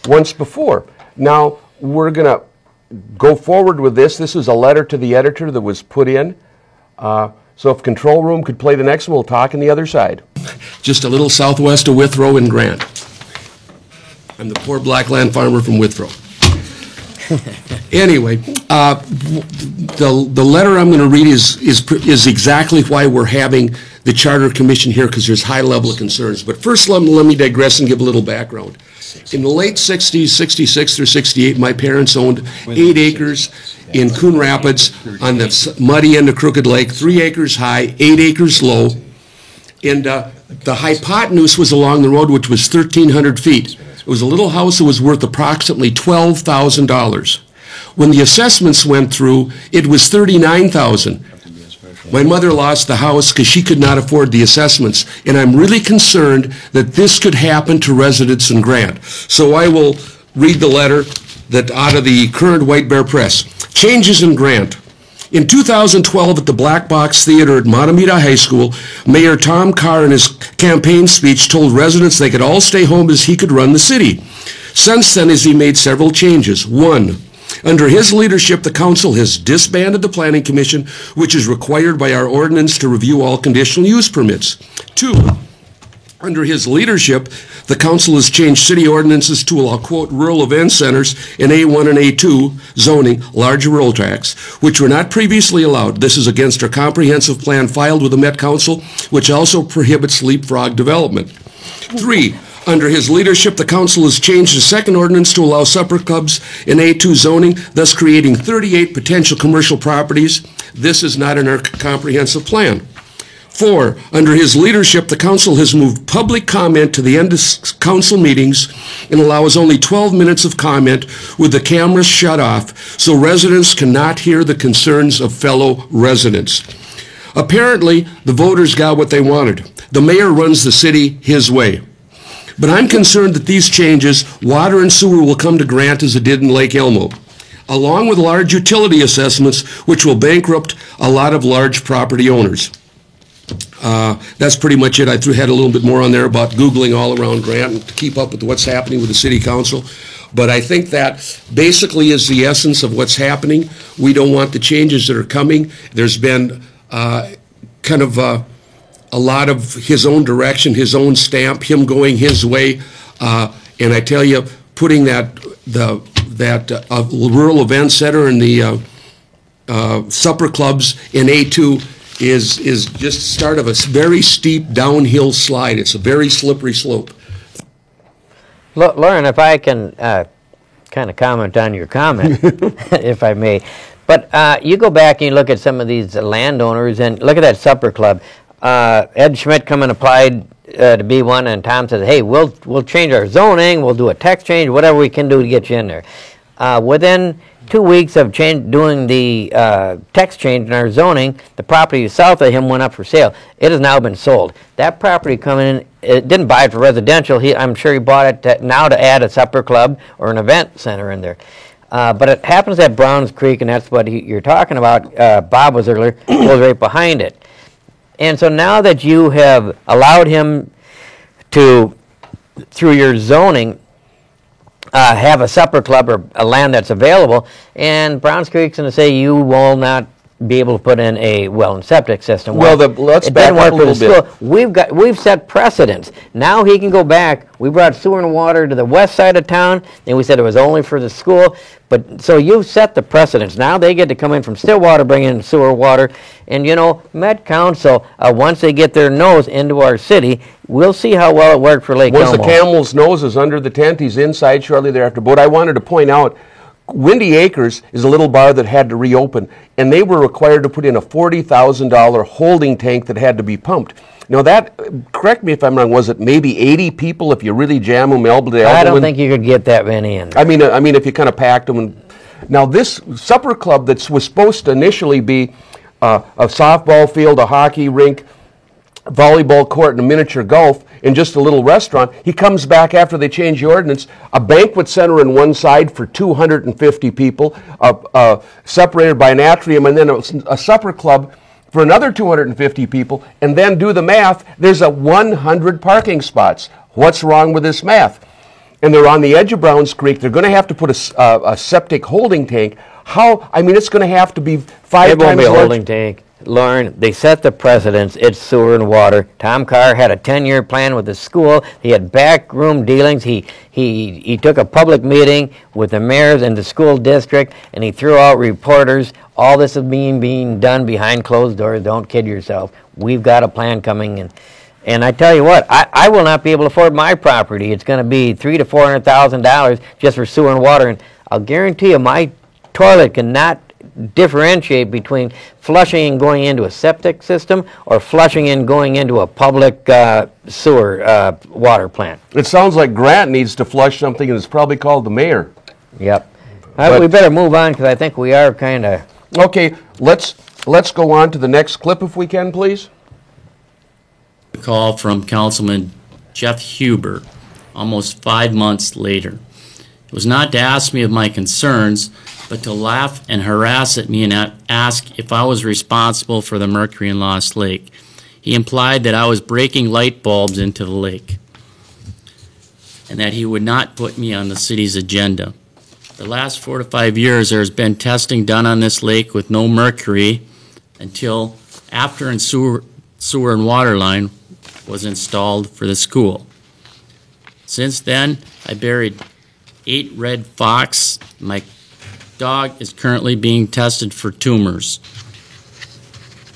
once before. Now, we're going to go forward with this. This is a letter to the editor that was put in. So if control room could play the next one, we'll talk on the other side. Just a little southwest of Withrow and Grant. I'm the poor black land farmer from Withrow. Anyway, the letter I'm going to read is exactly why we're having the Charter Commission here, because there's high level of concerns. But first, let me digress and give a little background. In the late 60s, 66 through 68, my parents owned 8 acres in Coon Rapids on the muddy end of Crooked Lake, 3 acres high, 8 acres low. And the hypotenuse was along the road, which was 1,300 feet. It was a little house that was worth approximately $12,000. When the assessments went through, it was $39,000. My mother lost the house because she could not afford the assessments, and I'm really concerned that this could happen to residents in Grant. So I will read the letter that out of the current White Bear Press. Changes in Grant. In 2012 at the Black Box Theater at Matamita High School, Mayor Tom Carr in his campaign speech told residents they could all stay home as he could run the city. Since then, he made several changes. 1, under his leadership, the council has disbanded the Planning Commission, which is required by our ordinance to review all conditional use permits. 2, under his leadership, the council has changed city ordinances to allow, quote, rural event centers in A1 and A2 zoning, large rural tracts, which were not previously allowed. This is against our comprehensive plan filed with the Met Council, which also prohibits leapfrog development. 3, under his leadership, the council has changed the second ordinance to allow supper clubs in A2 zoning, thus creating 38 potential commercial properties. This is not in our comprehensive plan. 4, under his leadership, the council has moved public comment to the end of council meetings and allows only 12 minutes of comment with the cameras shut off so residents cannot hear the concerns of fellow residents. Apparently, the voters got what they wanted. The mayor runs the city his way. But I'm concerned that these changes, water and sewer, will come to Grant as it did in Lake Elmo, along with large utility assessments, which will bankrupt a lot of large property owners. That's pretty much it. I had a little bit more on there about Googling all around Grant and to keep up with what's happening with the city council. But I think that basically is the essence of what's happening. We don't want the changes that are coming. There's been kind of a lot of his own direction, his own stamp, him going his way. And I tell you, putting that rural event center and the supper clubs in A2 is just the start of a very steep downhill slide. It's a very slippery slope. Lauren, if I can kind of comment on your comment, if I may. But you go back and you look at some of these landowners and look at that supper club. Ed Schmidt come and applied to be one, and Tom says, hey, we'll change our zoning, we'll do a text change, whatever we can do to get you in there. Within 2 weeks of doing the text change in our zoning, the property south of him went up for sale. It has now been sold. That property coming in, it didn't buy it for residential. I'm sure he bought it now to add a supper club or an event center in there. But it happens at Browns Creek, and that's what you're talking about. Bob was earlier, goes right behind it. And so now that you have allowed him to, through your zoning, have a supper club or a land that's available, and Browns Creek's going to say you will not be able to put in a well and septic system. Well, let's back up a little bit. We've set precedents. Now he can go back. We brought sewer and water to the west side of town, and we said it was only for the school. But so you've set the precedents. Now they get to come in from Stillwater, bring in sewer water, and Met Council, once they get their nose into our city, we'll see how well it worked for Lake Elmo. Once the camel's nose is under the tent, he's inside shortly thereafter. But I wanted to point out, Windy Acres is a little bar that had to reopen, and they were required to put in a $40,000 holding tank that had to be pumped. Now that, correct me if I'm wrong, was it maybe 80 people if you really jam them elbow to elbow? I don't think you could get that many in. I mean, if you kind of packed them. Now this supper club that was supposed to initially be a softball field, a hockey rink, volleyball court, and a miniature golf, and just a little restaurant, he comes back after they change the ordinance, a banquet center on one side for 250 people, separated by an atrium, and then a supper club for another 250 people, and then do the math, there's 100 parking spots. What's wrong with this math? And they're on the edge of Browns Creek. They're going to have to put a septic holding tank. How? I mean, it's going to have to be 5 times larger. It won't be a holding tank. Lauren, they set the precedence. It's sewer and water. Tom Carr had a 10-year plan with the school. He had backroom dealings. He took a public meeting with the mayors and the school district, and he threw out reporters. All this is being done behind closed doors. Don't kid yourself. We've got a plan coming in. And I tell you what, I will not be able to afford my property. It's going to be $300,000 to $400,000 just for sewer and water. And I'll guarantee you, my toilet cannot differentiate between flushing and going into a septic system or flushing and going into a public sewer water plant. It sounds like Grant needs to flush something, and it's probably called the mayor. Yep. We better move on because I think we are kind of... Okay, let's go on to the next clip if we can, please. A call from Councilman Jeff Huber almost 5 months later. It was not to ask me of my concerns, but to laugh and harass at me and ask if I was responsible for the mercury in Lost Lake. He implied that I was breaking light bulbs into the lake and that he would not put me on the city's agenda. The last 4 to 5 years, there has been testing done on this lake with no mercury until after a sewer and water line was installed for the school. Since then, I buried 8 red fox. My dog is currently being tested for tumors.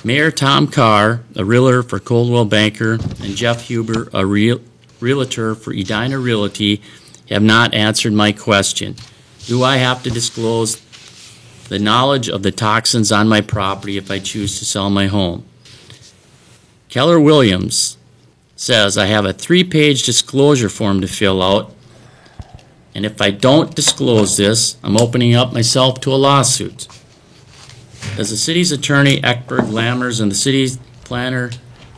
Mayor Tom Carr, a realtor for Coldwell Banker, and Jeff Huber, a realtor for Edina Realty, have not answered my question. Do I have to disclose the knowledge of the toxins on my property if I choose to sell my home? Keller Williams says I have a 3-page disclosure form to fill out, and if I don't disclose this, I'm opening up myself to a lawsuit. Does the city's attorney, Eckberg Lammers, and the city's planner,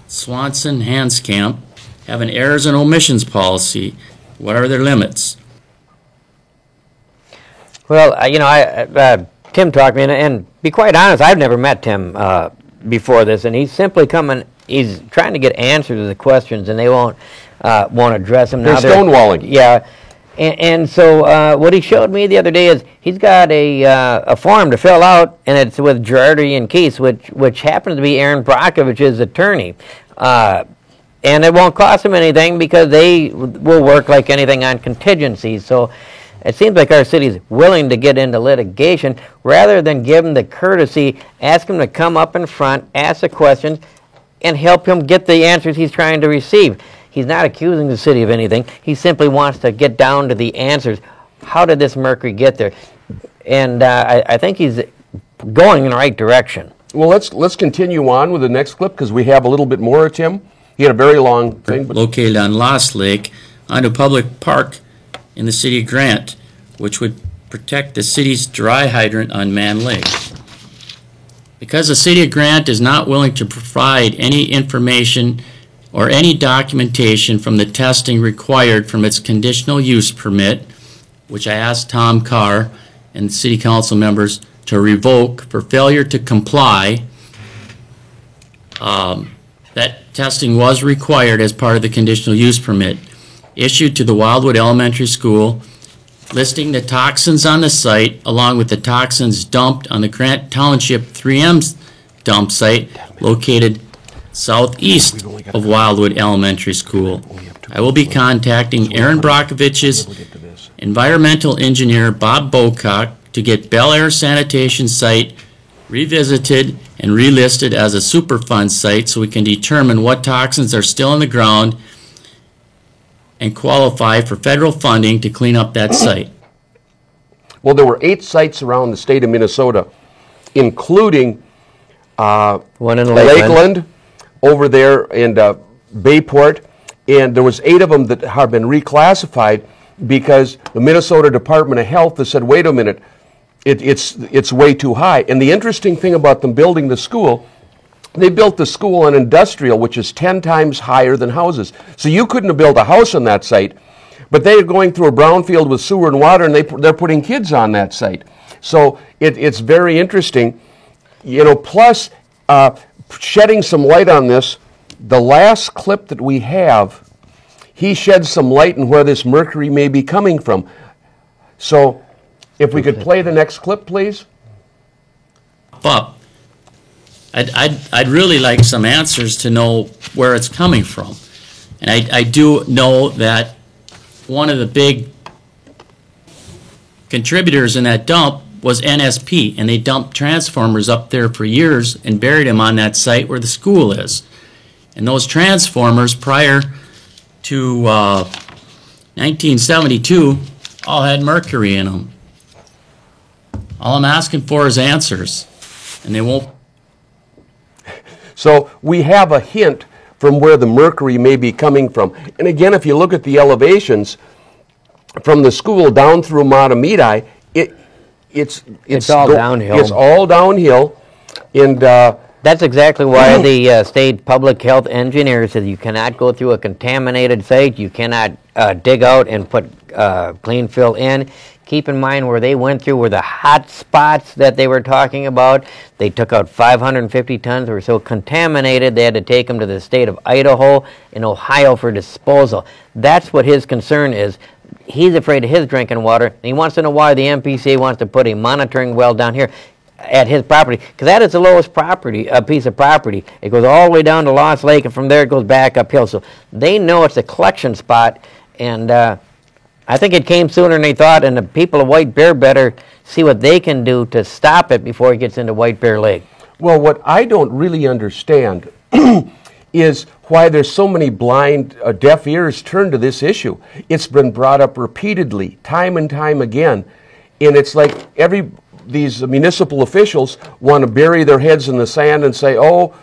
Swanson Hanskamp, have an errors and omissions policy? What are their limits? Well, Tim talked to me, and be quite honest, I've never met Tim before this, and he's simply he's trying to get answers to the questions, and they won't address him. They're stonewalling. Yeah. And so what he showed me the other day is he's got a form to fill out, and it's with Girardi and Keith, which happens to be Aaron Brockovich's attorney. And it won't cost him anything because they will work like anything on contingencies. So it seems like our city's willing to get into litigation rather than give him the courtesy, ask him to come up in front, ask the questions, and help him get the answers he's trying to receive. He's not accusing the city of anything. He simply wants to get down to the answers. How did this mercury get there? And I think he's going in the right direction. Well, let's continue on with the next clip because we have a little bit more of Tim. He had a very long thing. Located on Lost Lake, on a public park in the city of Grant, which would protect the city's dry hydrant on Man Lake. Because the city of Grant is not willing to provide any information or any documentation from the testing required from its conditional use permit, which I asked Tom Carr and city council members to revoke for failure to comply. That testing was required as part of the conditional use permit issued to the Wildwood Elementary School, listing the toxins on the site along with the toxins dumped on the Grant Township 3M dump site located southeast of Wildwood Elementary School. I will be contacting Aaron Brockovich's environmental engineer, Bob Bocock, to get Bel Air Sanitation Site revisited and relisted as a Superfund site so we can determine what toxins are still in the ground and qualify for federal funding to clean up that site. Well, there were 8 sites around the state of Minnesota, including one in Lakeland, over there in Bayport, and there was 8 of them that have been reclassified because the Minnesota Department of Health has said, wait a minute, it's way too high. And the interesting thing about them building the school, they built the school on industrial, which is 10 times higher than houses. So you couldn't have built a house on that site, but they're going through a brownfield with sewer and water, and they're putting kids on that site. So it's very interesting. Plus, shedding some light on this, the last clip that we have, he sheds some light on where this mercury may be coming from. So if we could play the next clip, please. Up I'd really like some answers to know where it's coming from. And I do know that one of the big contributors in that dump was NSP, and they dumped transformers up there for years and buried them on that site where the school is. And those transformers, prior to 1972, all had mercury in them. All I'm asking for is answers, and they won't. So we have a hint from where the mercury may be coming from. And again, if you look at the elevations from the school down through Mahtomedi, it's all downhill. It's all downhill, and that's exactly why the state public health engineer says you cannot go through a contaminated site. You cannot dig out and put clean fill in. Keep in mind where they went through were the hot spots that they were talking about. They took out 550 tons. They were so contaminated they had to take them to the state of Idaho and Ohio for disposal. That's what his concern is. He's afraid of his drinking water, and he wants to know why the MPCA wants to put a monitoring well down here at his property, because that is the lowest piece of property. It goes all the way down to Lost Lake, and from there it goes back uphill. So they know it's a collection spot, and I think it came sooner than they thought, and the people of White Bear better see what they can do to stop it before it gets into White Bear Lake. Well, what I don't really understand is why there's so many blind, deaf ears turned to this issue. It's been brought up repeatedly, time and time again, and it's like these municipal officials want to bury their heads in the sand and say, oh,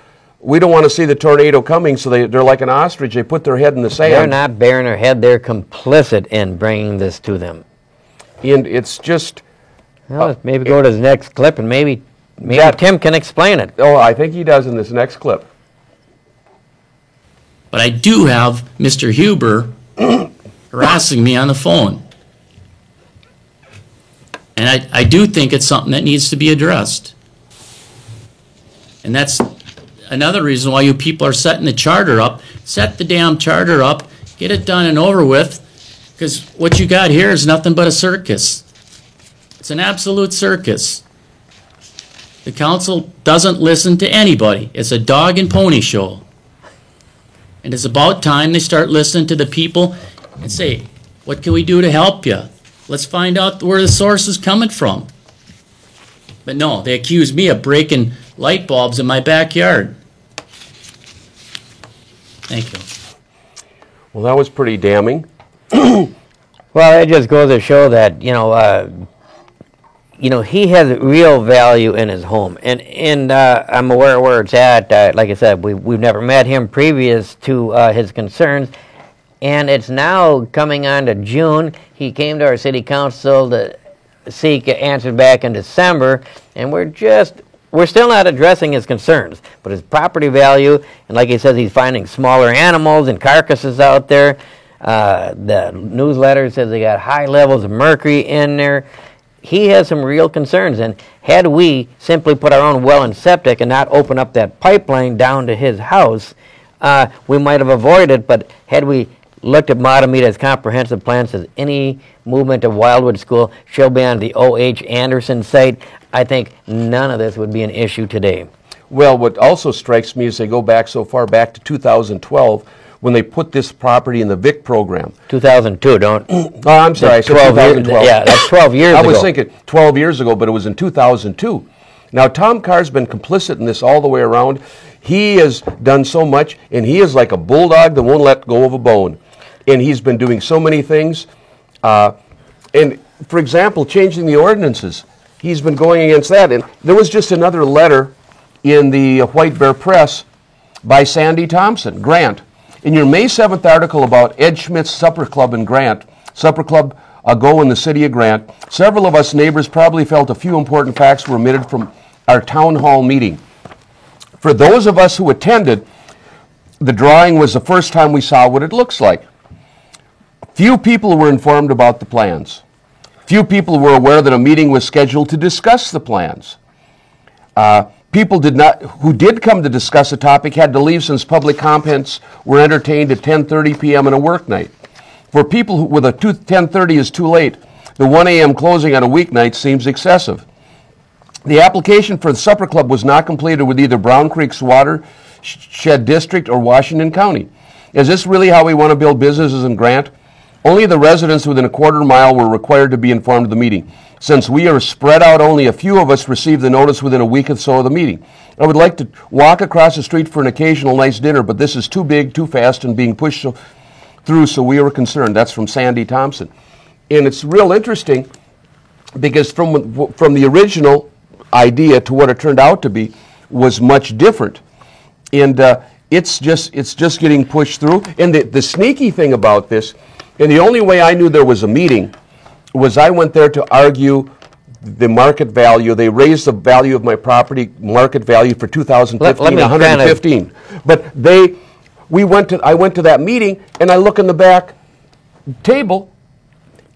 we don't want to see the tornado coming, so they're like an ostrich. They put their head in the sand. They're not burying their head. They're complicit in bringing this to them. And it's just... Well, maybe go to the next clip, and maybe Tim can explain it. Oh, I think he does in this next clip. But I do have Mr. Huber harassing me on the phone. And I do think it's something that needs to be addressed. And that's another reason why you people are setting the charter up. Set the damn charter up, get it done and over with, because what you got here is nothing but a circus. It's an absolute circus. The council doesn't listen to anybody. It's a dog and pony show. And it's about time they start listening to the people and say, what can we do to help you? Let's find out where the source is coming from. But no, they accuse me of breaking light bulbs in my backyard. Thank you. Well, that was pretty damning. Well, it just goes to show that, he has real value in his home, and I'm aware where it's at. Like I said, we've never met him previous to his concerns, and it's now coming on to June. He came to our city council to seek answers back in December, and we're still not addressing his concerns. But his property value, and like he says, he's finding smaller animals and carcasses out there. The newsletter says they got high levels of mercury in there. He has some real concerns, and had we simply put our own well and septic and not open up that pipeline down to his house, we might have avoided. But had we looked at Mahtomedi's comprehensive plan, says any movement of Wildwood School shall be on the O.H. Anderson site, I think none of this would be an issue today. Well, what also strikes me is they go back so far back to 2012 when they put this property in the VIC program. 2002, don't... Oh, I'm sorry, I said 2012. Yeah, that's 12 years ago. I was thinking 12 years ago, but it was in 2002. Now, Tom Carr's been complicit in this all the way around. He has done so much, and he is like a bulldog that won't let go of a bone. And he's been doing so many things. And, for example, changing the ordinances. He's been going against that. And there was just another letter in the White Bear Press by Sandy Thompson, Grant. In your May 7th article about Ed Schmidt's Supper Club in Grant, Supper Club Go in the city of Grant, several of us neighbors probably felt a few important facts were omitted from our town hall meeting. For those of us who attended, the drawing was the first time we saw what it looks like. Few people were informed about the plans. Few people were aware that a meeting was scheduled to discuss the plans. People who did come to discuss the topic had to leave since public comments were entertained at 10:30 p.m. on a work night. For people with a 10:30 is too late, the 1 a.m. closing on a weeknight seems excessive. The application for the supper club was not completed with either Brown Creek's watershed district or Washington County. Is this really how we want to build businesses in Grant? Only the residents within a quarter mile were required to be informed of the meeting. Since we are spread out, only a few of us received the notice within a week or so of the meeting. I would like to walk across the street for an occasional nice dinner, but this is too big, too fast, and being pushed through, so we were concerned. That's from Sandy Thompson. And it's real interesting because from the original idea to what it turned out to be was much different. And it's just getting pushed through. And the sneaky thing about this, and the only way I knew there was a meeting was I went there to argue the market value. They raised the value of my property, market value for 2015, 115. But I went to that meeting, and I look in the back table,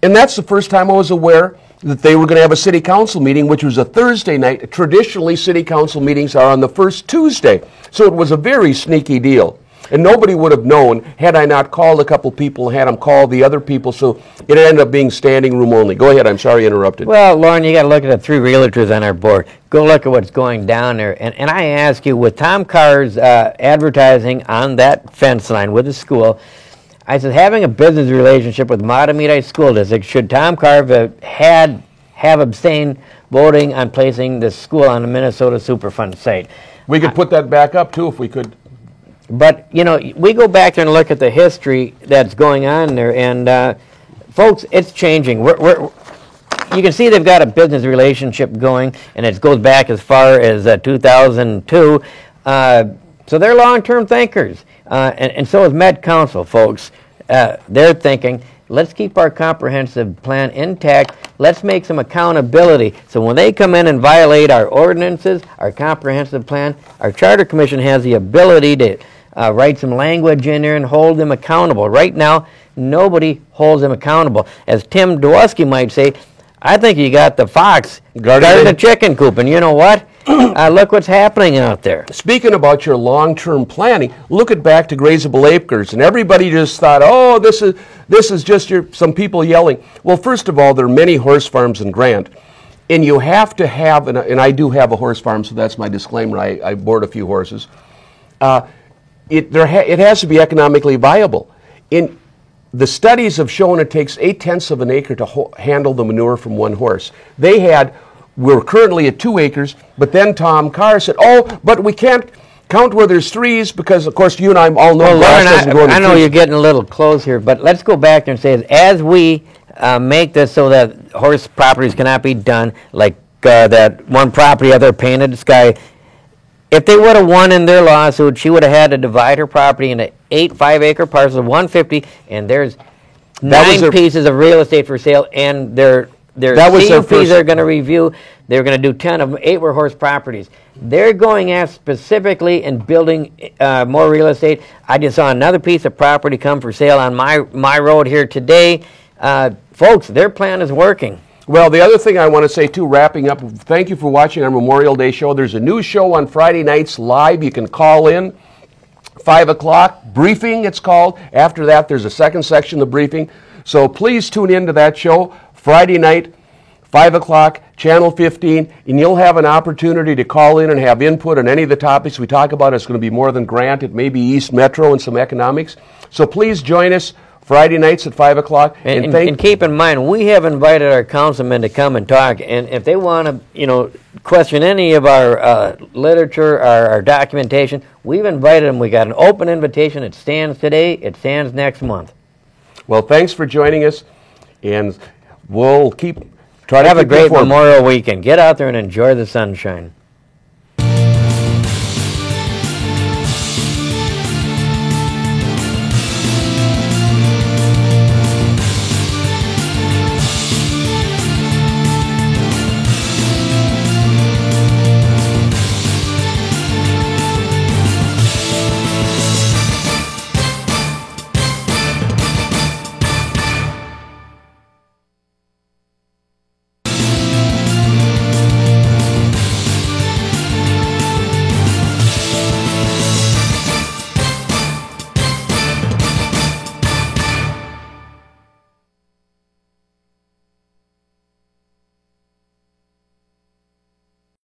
and that's the first time I was aware that they were going to have a city council meeting, which was a Thursday night. Traditionally, city council meetings are on the first Tuesday. So it was a very sneaky deal. And nobody would have known had I not called a couple people and had them call the other people, so it ended up being standing room only. Go ahead, I'm sorry I interrupted. Well, Lauren, you got to look at the 3 realtors on our board. Go look at what's going down there. And I ask you, with Tom Carr's advertising on that fence line with the school, I said, having a business relationship with Matamidi School District, should Tom Carr have abstained voting on placing the school on the Minnesota Superfund site? We could put that back up, too, if we could. But, you know, we go back there and look at the history that's going on there, and, folks, it's changing. You can see they've got a business relationship going, and it goes back as far as 2002. So they're long-term thinkers, and so is Met Council, folks. They're thinking, let's keep our comprehensive plan intact. Let's make some accountability. So when they come in and violate our ordinances, our comprehensive plan, our Charter Commission has the ability to write some language in there and hold them accountable. Right now, nobody holds them accountable. As Tim Dworsky might say, I think you got the fox guarding the chicken coop, and you know what? Look what's happening out there. Speaking about your long-term planning, look back to Grazable Acres, and everybody just thought, oh, this is just some people yelling. Well, first of all, there are many horse farms in Grant, and you have to have, and I do have a horse farm, so that's my disclaimer. I board a few horses. It has to be economically viable. The studies have shown it takes 8/10 of an acre to handle the manure from one horse. We're currently at 2 acres, but then Tom Carr said, oh, but we can't count where there's 3s because, of course, you and I all know grass doesn't go in the I know trees. you're getting a little close here, but let's go back there and say, as we make this so that horse properties cannot be done, like that one property out there, Painted Sky, if they would have won in their lawsuit, she would have had to divide her property into 8 5-acre parcels of 150, and there's 9 pieces of real estate for sale, and their CUPs they're going to review. They're going to do 10 of them. 8 were horse properties. They're going after specifically in building more real estate. I just saw another piece of property come for sale on my road here today. Folks, their plan is working. Well, the other thing I want to say, too, wrapping up, thank you for watching our Memorial Day show. There's a new show on Friday nights live. You can call in, 5 o'clock, briefing it's called. After that, there's a second section of briefing. So please tune in to that show, Friday night, 5 o'clock, Channel 15, and you'll have an opportunity to call in and have input on any of the topics we talk about. It's going to be more than Grant. It may be East Metro and some economics. So please join us Friday nights at 5 o'clock. And keep in mind, we have invited our councilmen to come and talk, and if they want to, question any of our literature, our documentation, we've invited them. We got an open invitation. It stands today. It stands next month. Well, thanks for joining us, and we'll try to have a great Memorial weekend. Get out there and enjoy the sunshine.